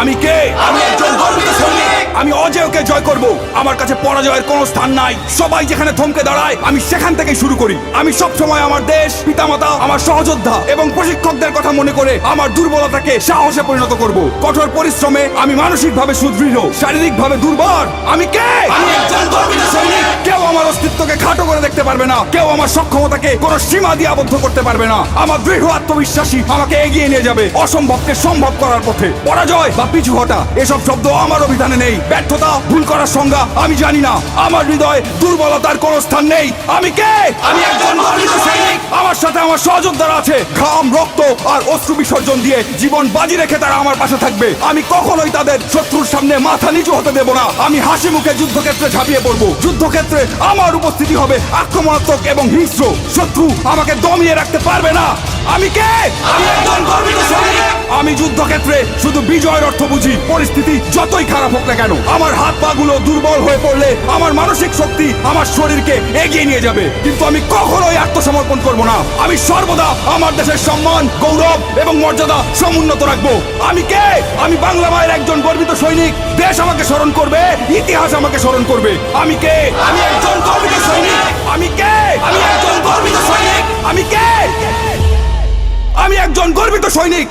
আমি কে? আমি একজন গর্বিত সৈনিক। আমি অজেয়কে জয় করব। আমার কাছে পরাজয়ের কোনো স্থান নাই। সবাই যেখানে থমকে দাঁড়ায় আমি সেখান থেকেই শুরু করি। আমি সব সময় আমার দেশ, পিতামাতা, আমার সহযোদ্ধা এবং প্রশিক্ষকদের কথা মনে করে আমার দুর্বলতাকে সাহসে পরিণত করব। কঠোর পরিশ্রমে আমি মানসিকভাবে সুদৃঢ়, শারীরিকভাবে দুর্বল। আমি কে? আমি একজন গর্বিত সৈনিক। কেউ আমার অস্তিত্বকে খাটো করে দেখতে পারবে না। কেউ আমার সক্ষমতাকে কোনো সীমা দিয়ে আবদ্ধ করতে পারবে না। আমার দৃঢ় আত্মবিশ্বাসী আমাকে এগিয়ে নিয়ে যাবে অসম্ভবকে সম্ভব করার পথে। পরাজয় বা পিছু হটা এসব শব্দ আমার অভিধানে নেই। ব্যর্থতা, ভুল করার সংজ্ঞা আমি জানি না। আমার হৃদয়ে দুর্বলতার কোনো স্থান নেই। আমি কে? আমি একজন গর্বিত সৈনিক। আমার সাথে আমার সহযোদ্ধারা আছে। ঘাম, রক্ত আর অশ্রু বিসর্জন দিয়ে জীবন বাজি রেখে তারা আমার পাশে থাকবে। আমি কখনোই তাদের শত্রুর সামনে মাথা নিচু হতে দেব না। আমি হাসি মুখে যুদ্ধক্ষেত্রে ঝাঁপিয়ে পড়বো। যুদ্ধক্ষেত্রে আমার উপস্থিতি হবে আক্রমণাত্মক এবং হিংস্র। শত্রু আমাকে দমিয়ে রাখতে পারবে না। আমি কে? আমি একজন গর্বিত সৈনিক। আমি যুদ্ধক্ষেত্রে শুধু বিজয়ের অর্থ বুঝি। পরিস্থিতি যতই খারাপ হোক না কেন, আমার হাত পা গুলো দুর্বল হয়ে পড়লে আমার মানসিক শক্তি আমার শরীরকে এগিয়ে নিয়ে যাবে। কিন্তু আমি কখনোই আত্মসমর্পণ করব না। আমি সর্বদা আমার দেশের সম্মান, গৌরব এবং মর্যাদা সমুন্নত রাখবো। আমি কে? আমি বাংলা মায়ের একজন গর্বিত সৈনিক। দেশ আমাকে স্মরণ করবে, ইতিহাস আমাকে স্মরণ করবে। আমি কে? আমি একজন গর্বিত সৈনিক। আমি কে? আমি একজন গর্বিত সৈনিক। আমি কে? আমি একজন গর্বিত সৈনিক।